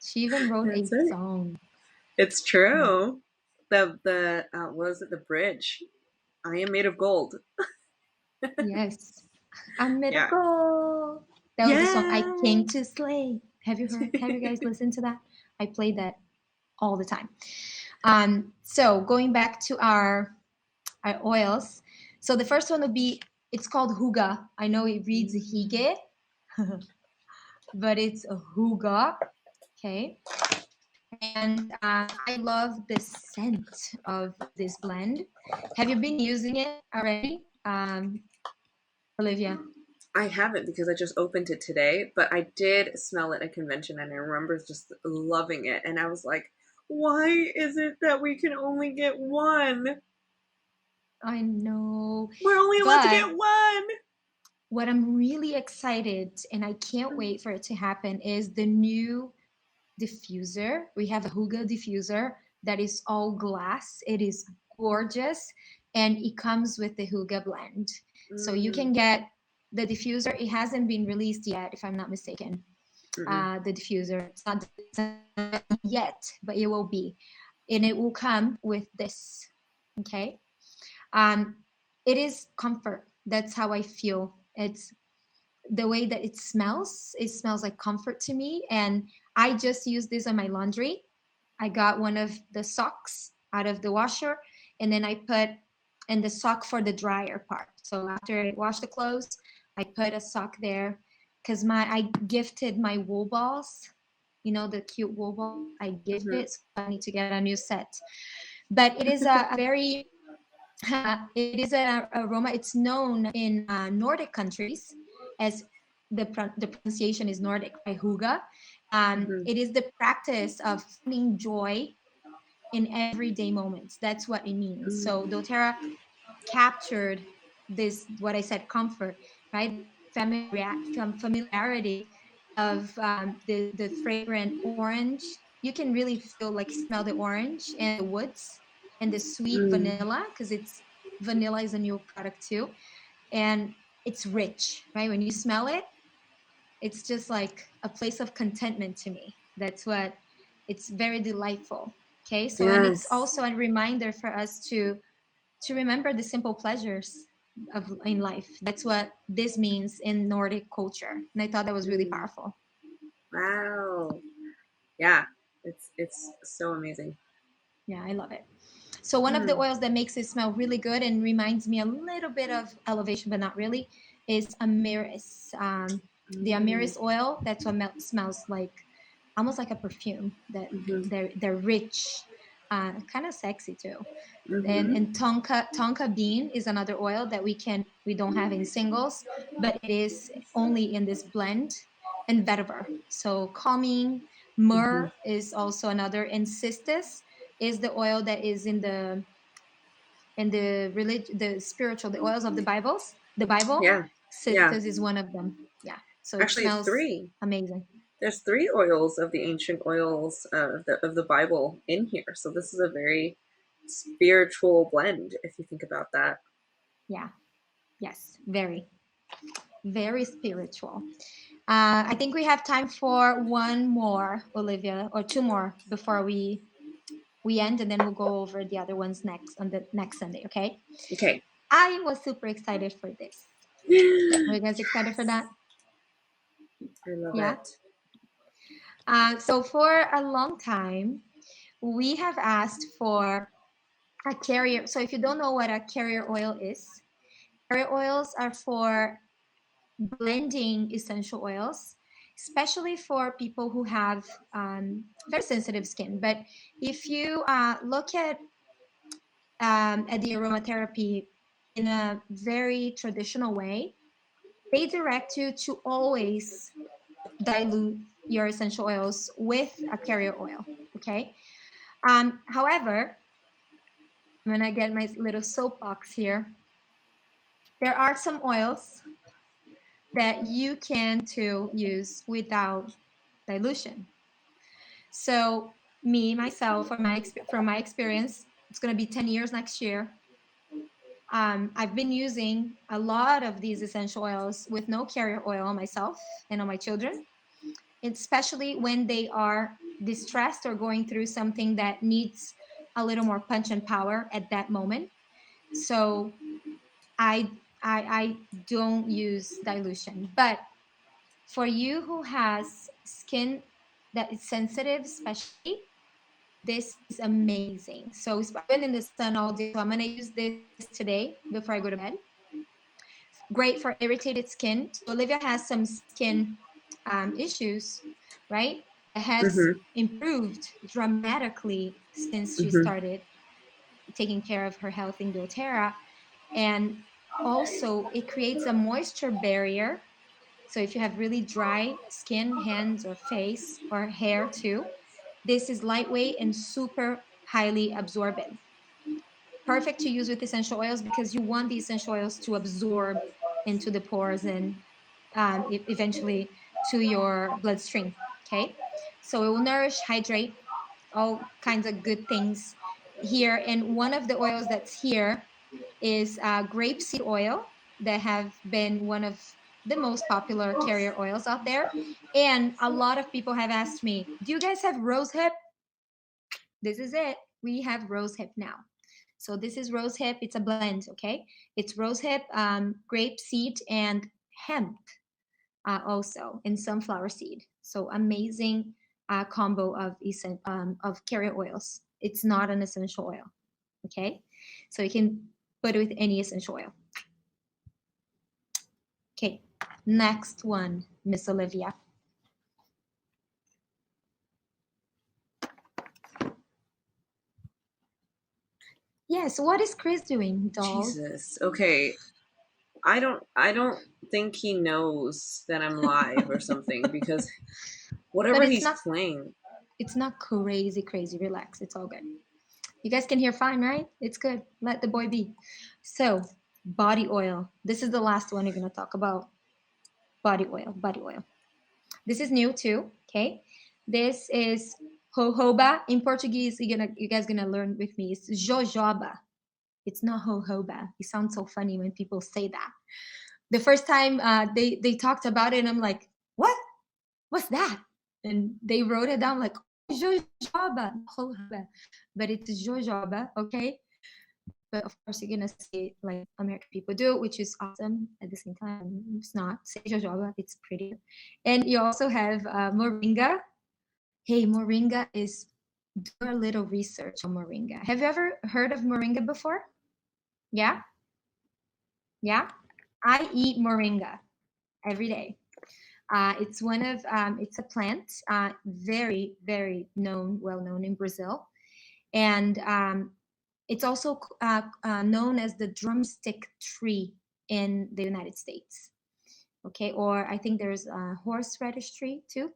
she even wrote a That's it. song. It's Yeah. true. The what was it? The bridge. I am made of gold. Yes, I'm made of Yeah. gold. That was the song I Yeah. came to slay. Have you heard? Have you guys listened to that? I played that all the time. So going back to our oils. So the first one would be, it's called Hygge. I know it reads Mm. Hygge, but it's a Hygge. Okay. And I love the scent of this blend. Have you been using it already, Olivia? I haven't because I just opened it today, but I did smell it at convention and I remember just loving it. And I was like, why is it that we can only get one? I know, We're only allowed to but get one. what I'm really excited and I can't wait for it to happen is the new diffuser. We have a Hygge diffuser that is all glass. It is gorgeous and it comes with the Hygge blend. So you Mm, can get the diffuser. It hasn't been released yet, if I'm not mistaken. mm-mm. The diffuser. It's not yet, but it will be. And it will come with this. Okay. Um, it is comfort. That's how I feel. It's the way that it smells like comfort to me. And I just use this on my laundry. I got one of the socks out of the washer, and then I put in the sock for the dryer part. So after I wash the clothes, I put a sock there because my I gifted my wool balls, you know, the cute wool ball. I Mm-hmm. gifted, so I need to get a new set. But it is a very it is an aroma. It's known in Nordic countries as the pronunciation is Nordic by Hygge. Mm-hmm. It is the practice of finding joy in everyday moments. That's what it means. So Mm, doTERRA captured this, what I said, comfort, right? Familiarity of the fragrant orange. You can really feel like smell the orange and the woods and the sweet mm. vanilla, because it's vanilla is a new product too, and it's rich, right? When you smell it, it's just like a place of contentment to me. That's what, it's very delightful. Okay, so and it's Yes. also a reminder for us to remember the simple pleasures of in life. That's what this means in Nordic culture, and I thought that was really Mm. powerful. Wow. Yeah. It's so amazing. Yeah, I love it. So one of the Mm. oils that makes it smell really good and reminds me a little bit of elevation, but not really, is Amiris. The Mm. Amiris oil. That's what smells like, almost like a perfume. That Mm-hmm. they're rich, kind of sexy too. Mm-hmm. And tonka bean is another oil that we don't have in singles, but it is only in this blend. And vetiver, so calming. Mm-hmm. Myrrh is also another, and cistus is the oil that is in the religion, the spiritual, the oils of the Bible. Yeah. Yeah. Cistus is one of them. Yeah, so it Actually, smells three. amazing. There's three oils of the ancient oils of the Bible in here. So this is a very spiritual blend, if you think about that. Yeah, yes, very, very spiritual. I think we have time for one more, Olivia, or two more before we end, and then we'll go over the other ones next on the next Sunday. Okay? Okay. I was super excited for this. Are you guys excited for Yes. that? I love Yeah. it. So for a long time, we have asked for a carrier. So if you don't know what a carrier oil is, carrier oils are for blending essential oils, especially for people who have very sensitive skin. But if you look at the aromatherapy in a very traditional way, they direct you to always dilute your essential oils with a carrier oil. Okay. However, when I get my little soapbox here, there are some oils that you can to use without dilution. So me, myself, from my experience, it's going to be 10 years next year. I've been using a lot of these essential oils with no carrier oil on myself and on my children, especially when they are distressed or going through something that needs a little more punch and power at that moment. So I I don't use dilution. But for you who has skin that is sensitive, especially, this is amazing. So I've been in the sun all day, so I'm gonna use this today before I go to bed. Great for irritated skin. So Olivia has some skin issues, right? That has Mm-hmm. improved dramatically since she Mm-hmm. started taking care of her health in doTERRA. And also it creates a moisture barrier. So if you have really dry skin, hands or face or hair too, this is lightweight and super highly absorbent. Perfect to use with essential oils because you want the essential oils to absorb into the pores and eventually to your bloodstream. Okay. So it will nourish, hydrate, all kinds of good things here. And one of the oils that's here is grapeseed oil that have been one of the most popular carrier oils out there. And a lot of people have asked me, do you guys have rosehip? This is it. We have rosehip now. So this is rosehip. It's a blend, okay? It's rosehip, grape seed, and hemp also, and sunflower seed. So amazing combo of carrier oils. It's not an essential oil, okay? So you can put it with any essential oil. Okay, next one, Miss Olivia. Yes, what is Chris doing, doll? Jesus. Okay. I don't think he knows that I'm live or something because But whatever he's playing. it's not crazy, crazy. Relax. It's all good. You guys can hear fine, right? It's good. Let the boy be. So, body oil. This is the last one we're going to talk about. Body oil, body oil. This is new too, okay? This is jojoba. In Portuguese, you guys gonna learn with me. It's jojoba. It's not jojoba. It sounds so funny when people say that. The first time they talked about it, and I'm like, what? What's that? And they wrote it down like jojoba, jojoba, but it's jojoba, okay? But of course, you're gonna say it like American people do, which is awesome. At the same time, it's not. Say jojoba, it's pretty. And you also have moringa. Hey, moringa is do a little research on moringa. Have you ever heard of moringa before? Yeah, yeah. I eat moringa every day. It's one of it's a plant, very known, well known in Brazil, and it's also known as the drumstick tree in the United States. Okay, or I think there's a horseradish tree too.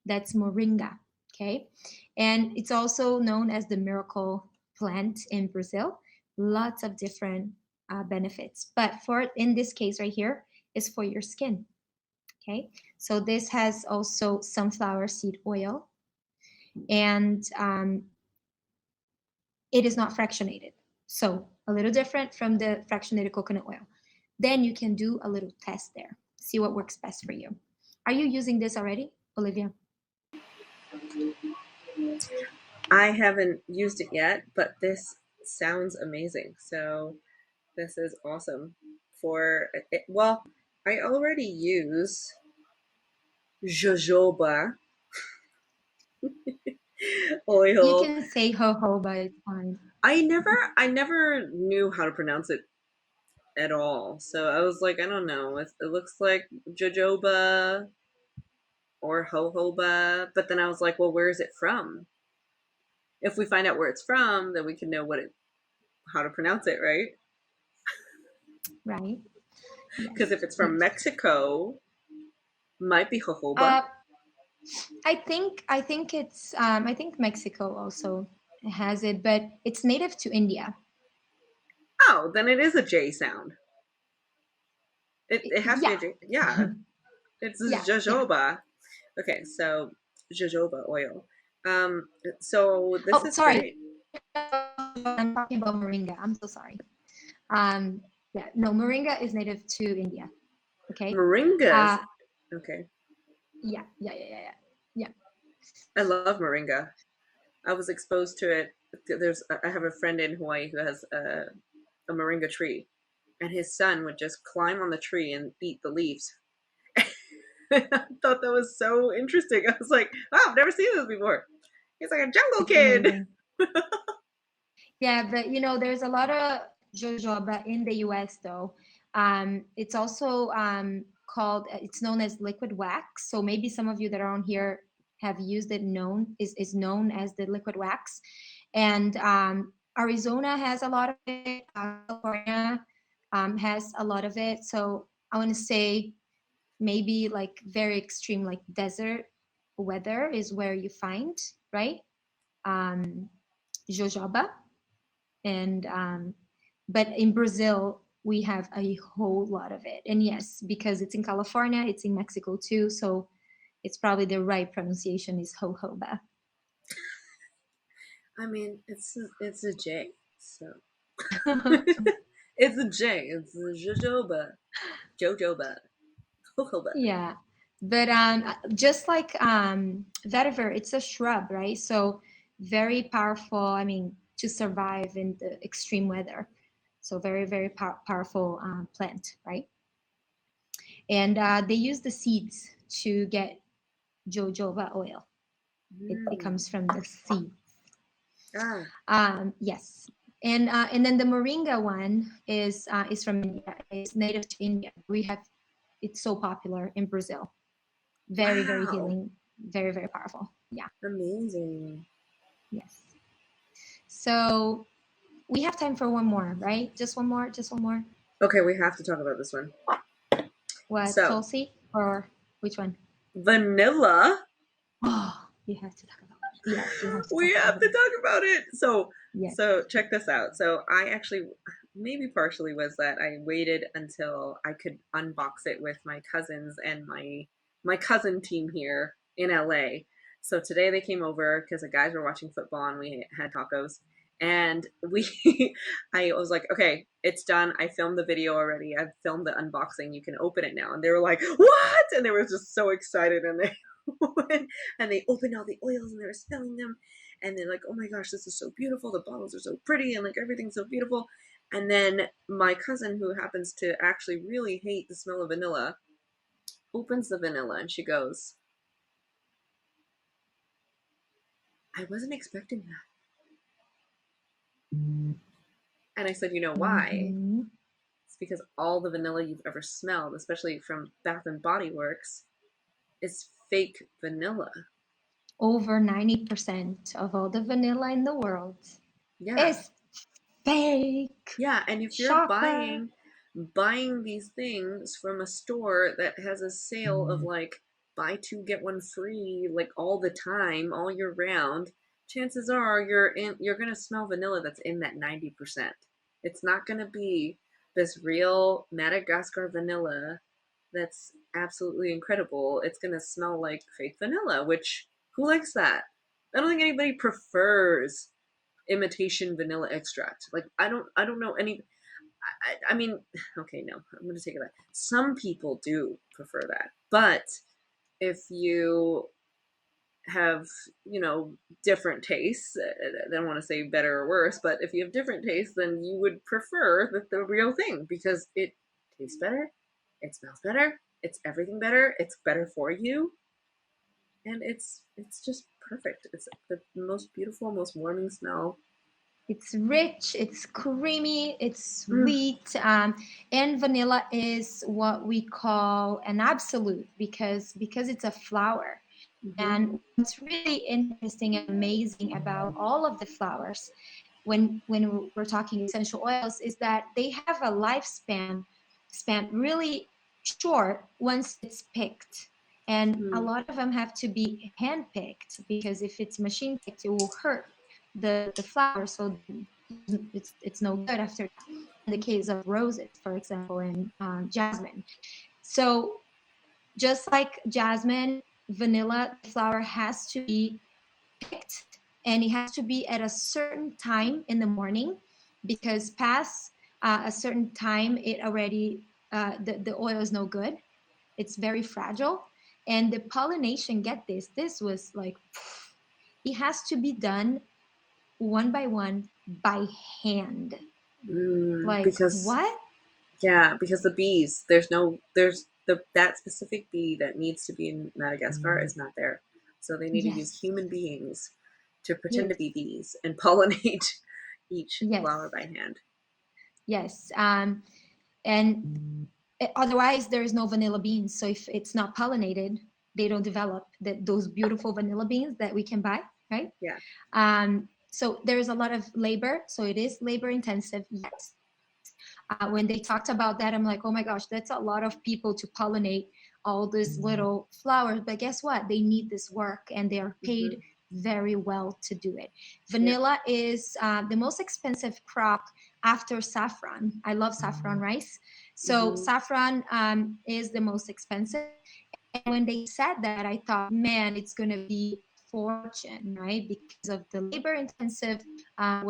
That's moringa. Okay, and it's also known as the miracle plant in Brazil. Lots of different benefits, but for in this case right here is for your skin. Okay, so this has also sunflower seed oil, and it is not fractionated. So a little different from the fractionated coconut oil. Then you can do a little test there. See what works best for you. Are you using this already, Olivia? I haven't used it yet, but this sounds amazing. So this is awesome. For it, well, I already use jojoba You oil. can say jojoba, it's fine. I never knew how to pronounce it at all. So I was like, I don't know. It looks like jojoba or jojoba, but then I was like, well, where is it from? If we find out where it's from, then we can know how to pronounce it, right? Right? Because Yes. if it's from Mexico, might be jojoba. Uh, I think Mexico also has it, but it's native to India. Oh, then it is a J sound. It has to be a Yeah. J. Yeah, it's Yeah, yeah. jojoba. Okay, so jojoba oil. Um, so this Oh, is sorry. great. I'm talking about Moringa. I'm so sorry. Um, yeah, no, Moringa is native to India. Okay. Moringas. Uh, Okay, yeah, yeah, yeah, yeah, yeah. Yeah. I love moringa. I was exposed to it. I have a friend in Hawaii who has a moringa tree, and his son would just climb on the tree and eat the leaves. I thought that was so interesting. I was like, wow, I've never seen this before. He's like a jungle It's kid. amazing. Yeah, but there's a lot of jojoba in the US though. It's also it's known as liquid wax. So maybe some of you that are on here have used it. Is known as the liquid wax, and Arizona has a lot of it. California has a lot of it. So I want to say maybe like very extreme, like desert weather is where you find, right? Um, jojoba and but in Brazil we have a whole lot of it. And yes, because it's in California, it's in Mexico too, so it's probably the right pronunciation is jojoba. I mean, it's a J, so it's a J. It's a jojoba, jojoba. Yeah, but just like vetiver, it's a shrub, right? So very powerful, I mean, to survive in the extreme weather. So very very powerful plant, right? And they use the seeds to get jojoba oil. It Mm. comes from the seed. Ah, Yes, and then the moringa one is from India. It's native to India. We have it's so popular in Brazil. Very very wow, healing. Very very powerful. Yeah. amazing. Yes. So we have time for one more, right? Just one more. Just one more. Okay, we have to talk about this one. What, So, Tulsi or which one? vanilla. Oh, you have to talk about. Yes, you have to We talk have about to it. talk about it. Yes. So check this out. So I actually, maybe partially was that I waited until I could unbox it with my cousins and my cousin team here in LA. So today they came over because the guys were watching football and we had tacos. And I was like, okay, it's done. I filmed the video already. I've filmed the unboxing. You can open it now. And they were like, what? And they were just so excited. And they and they opened all the oils and they were smelling them and they're like, oh my gosh, this is so beautiful, the bottles are so pretty and like everything's so beautiful. And then my cousin, who happens to actually really hate the smell of vanilla, opens the vanilla and she goes, I wasn't expecting that. And I said, you know why? Mm-hmm. It's because all the vanilla you've ever smelled, especially from Bath and Body Works, is fake vanilla. Over 90% of all the vanilla in the world Yeah. is fake. Yeah, and if you're Shocker. buying these things from a store that has a sale of like buy two get one free like all the time, all year round, chances are you're gonna smell vanilla that's in that 90%. It's not gonna be this real Madagascar vanilla that's absolutely incredible. It's gonna smell like fake vanilla, which who likes that? I don't think anybody prefers imitation vanilla extract. Like I don't know any. I mean, okay, no, I'm gonna take it back. Some people do prefer that, but if you have different tastes, I don't want to say better or worse, but if you have different tastes, then you would prefer the real thing because it tastes better, it smells better, it's everything better, it's better for you, and it's just perfect. It's the most beautiful, most warming smell. It's rich, it's creamy, it's Mm. sweet, and vanilla is what we call an absolute because it's a flower. Mm-hmm. And what's really interesting and amazing about all of the flowers, when we're talking essential oils, is that they have a lifespan span really short once it's picked, And a lot of them have to be hand-picked, because if it's machine-picked, it will hurt the flower. So it's no good after that. In the case of roses, for example, and jasmine. So just like jasmine, vanilla, the flower has to be picked, and it has to be at a certain time in the morning, because past a certain time, it already the oil is no good. It's very fragile, and the pollination. Get this. This was like, it has to be done one by one by hand. Like Because what? yeah, because the bees, there's that specific bee that needs to be in Madagascar is not there. So they need to use Yes. human beings to pretend to Yes. be bees and pollinate each flower Yes. by hand. Yes. And otherwise, there is no vanilla beans. So if it's not pollinated, they don't develop those beautiful vanilla beans that we can buy, right? Yeah. So there is a lot of labor. So it is labor intensive. Yes. When they talked about that, I'm like, oh my gosh, that's a lot of people to pollinate all these little flowers. But guess what? They need this work, and they are paid very well to do it. Vanilla is the most expensive crop after saffron. I love saffron rice. So saffron is the most expensive. And when they said that, I thought, man, it's going to be fortune, right? Because of the labor intensive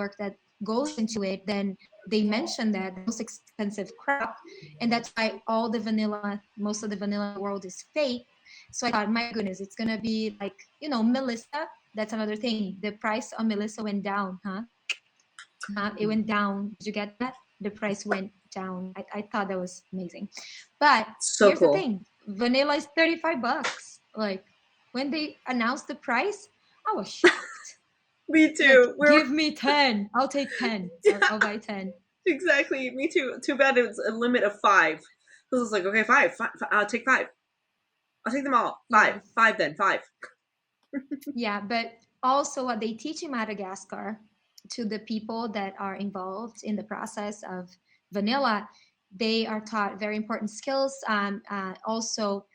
work that goes into it. Then they mentioned that the most expensive crop, and that's why all the vanilla, most of the vanilla in the world is fake. So I thought, my goodness, it's going to be like, Melissa. That's another thing. The price of Melissa went down, huh? It went down. Did you get that? The price went down. I thought that was amazing. But So here's the cool. thing. Vanilla is $35. Like, when they announced the price, I was shocked. Me Like, too. give me 10. I'll take 10. Yeah, I'll buy 10. exactly. Me too. Too bad it's a limit of 5. So it's like, okay, five. I'll take 5. I'll take them all. Five. Yes. 5 then. 5. Yeah, but also what they teach in Madagascar to the people that are involved in the process of vanilla, they are taught very important skills. Also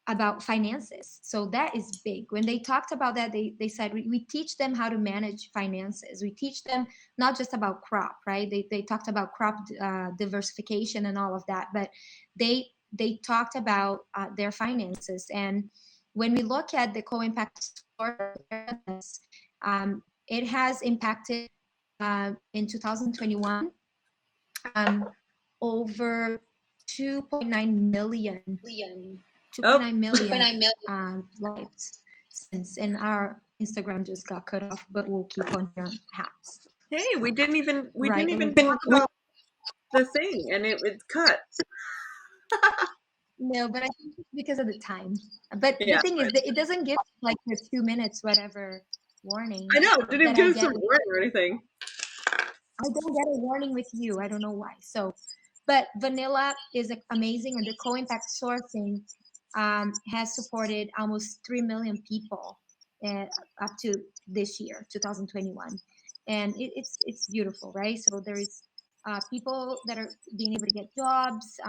about finances. So that is big. When they talked about that, they said we teach them how to manage finances. We teach them not just about crop, right? They talked about crop diversification and all of that, but they talked about their finances. And when we look at the co-impact source, it has impacted in 2021 over 2.9 million Oh, 2.9 million lives since, and our Instagram just got cut off, but we'll keep on here on apps. hey, we didn't even Right. talk about the thing, and it's cut. No, but I think it's because of the time. But the Yeah, thing is that it doesn't give like the 2 minutes whatever warning I know. It didn't even that I give us get. some warning or anything. I don't get a warning with you. I don't know why. So, but vanilla is amazing, and the co-impact sourcing has supported almost 3 million people uh, up to this year, 2021, and it's beautiful, right? So there is people that are being able to get jobs,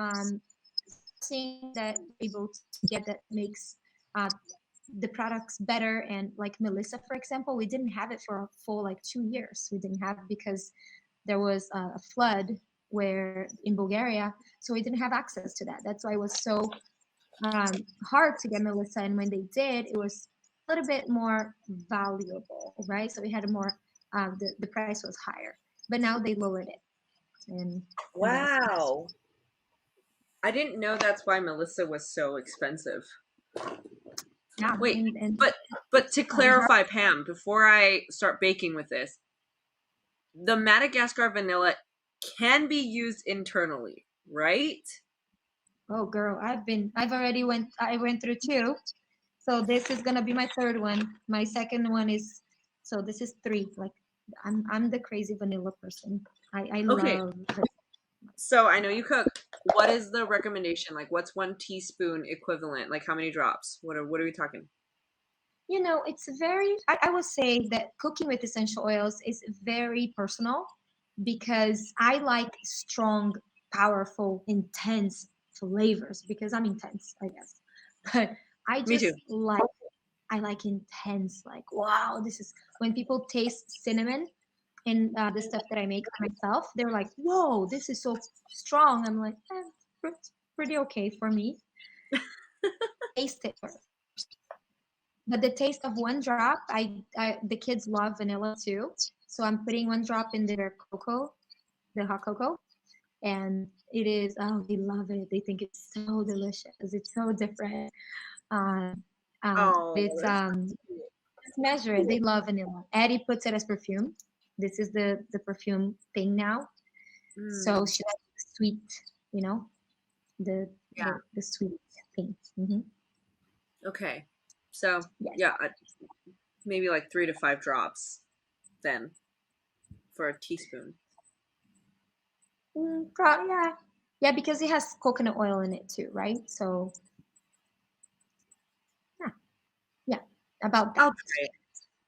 seeing that able to get that makes uh, the products better. And like Melissa, for example, we didn't have it for a full like 2 years. We didn't have it because there was a flood where in Bulgaria, so we didn't have access to that. That's why it was so hard to get Melissa. And when they did, it was a little bit more valuable, right? So we had a more the price was higher, but now they lowered it, and that's Wow. I didn't know that's why Melissa was so expensive. yeah. Wait, And but to clarify, Pam, before I start baking with this, the Madagascar vanilla can be used internally, right? oh girl, I went through two. So this is gonna be my third one. My second one is, so this is three. Like I'm the crazy vanilla person. I Okay, love so I know you cook. What is the recommendation? Like, what's 1 teaspoon equivalent? Like, how many drops? What are we talking? it's very, I would say that cooking with essential oils is very personal, because I like strong, powerful, intense flavors, because I'm intense, I guess. But I Me too. just like I like intense, like wow, this is when people taste cinnamon in the stuff that I make for myself. They're like, whoa, this is so strong. I'm like, it's pretty okay for me. Taste it first. But the taste of one drop, the kids love vanilla too. So I'm putting one drop in their cocoa, the hot cocoa, and it is they love it. They think it's so delicious. It's so different. Um, Oh, it's that's just measure it. They love vanilla. Addie puts it as perfume. This is the perfume thing now. So mm, she likes the sweet, you know, the yeah. the sweet thing. Hmm. Okay. So Yes. yeah, maybe like 3 to 5 drops then for a teaspoon. Yeah. Yeah, because it has coconut oil in it too, right? So yeah, yeah, about I'll that. try it.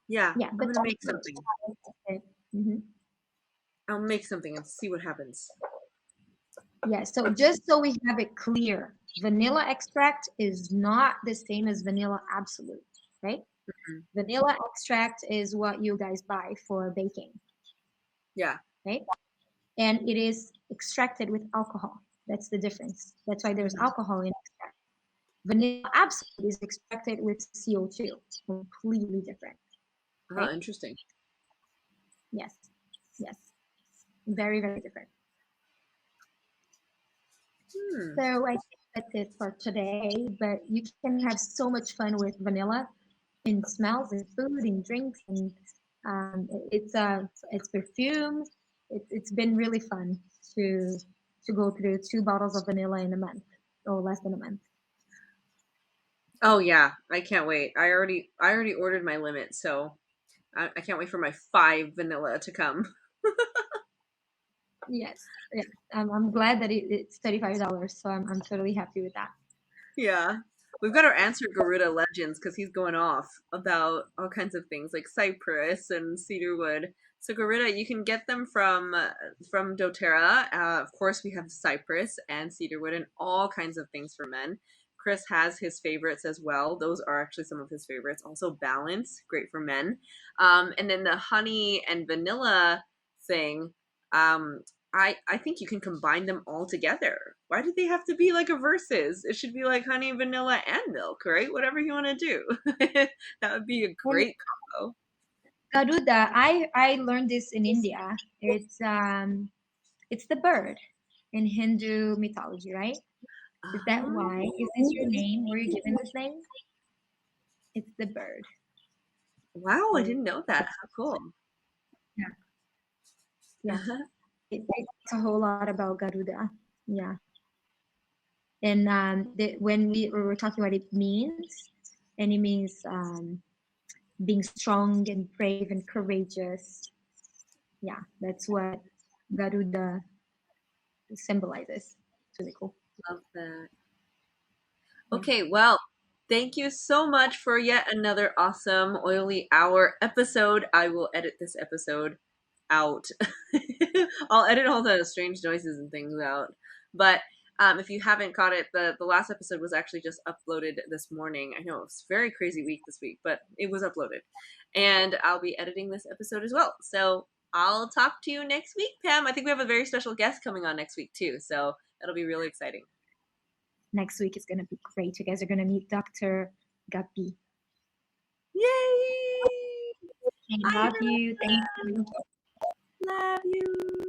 Yeah, Yeah, I'm but gonna make something. mm-hmm. I'll make something and see what happens. Yeah, so just so we have it clear, vanilla extract is not the same as vanilla absolute, right? Mhm. Vanilla extract is what you guys buy for baking, Yeah. right? And it is extracted with alcohol. That's the difference. That's why there's Mhm. alcohol in extract. Vanilla absolute is extracted with CO2, completely different, Oh, right? interesting. Yes, yes, very, very different. Hmm. So I think that's it for today, but you can have so much fun with vanilla in smells and food and drinks and it's perfume. It's been really fun to to go through 2 bottles of vanilla in a month or less than a month. Oh yeah, I can't wait. I already ordered my limit, so I can't wait for my 5 vanilla to come. Yes, yeah. I'm glad that it's $35, so I'm totally happy with that. Yeah. We've got to answer Garuda Legends because he's going off about all kinds of things like cypress and cedarwood. So Garuda, you can get them from DoTerra. Of course, we have cypress and cedarwood and all kinds of things for men. Chris has his favorites as well. Those are actually some of his favorites. Also, balance, great for men. And then the honey and vanilla thing. Um, I think you can combine them all together. Why do they have to be like a versus? It should be like honey, vanilla, and milk, right? Whatever you want to do. That would be a And great combo. Garuda, I learned this in India. It's the bird in Hindu mythology, right? Is that why? Is this your Oh, name? Were you given this name? It's the bird. wow, I So didn't know that. How cool. yeah, yeah. It's a whole lot about Garuda. Yeah. And when we were talking what it means, and it means being strong and brave and courageous. Yeah, that's what Garuda symbolizes. It's really cool. Love that. Yeah. Okay, well, thank you so much for yet another awesome Oily Hour episode. I will edit this episode out. I'll edit all the strange noises and things out. But if you haven't caught it, the last episode was actually just uploaded this morning. I know it's a very crazy week this week, but it was uploaded. And I'll be editing this episode as well. So I'll talk to you next week, Pam. I think we have a very special guest coming on next week, too. So that'll be really exciting. Next week is going to be great. You guys are going to meet Dr. Gapi. Yay! I I love you. Thank you. love you.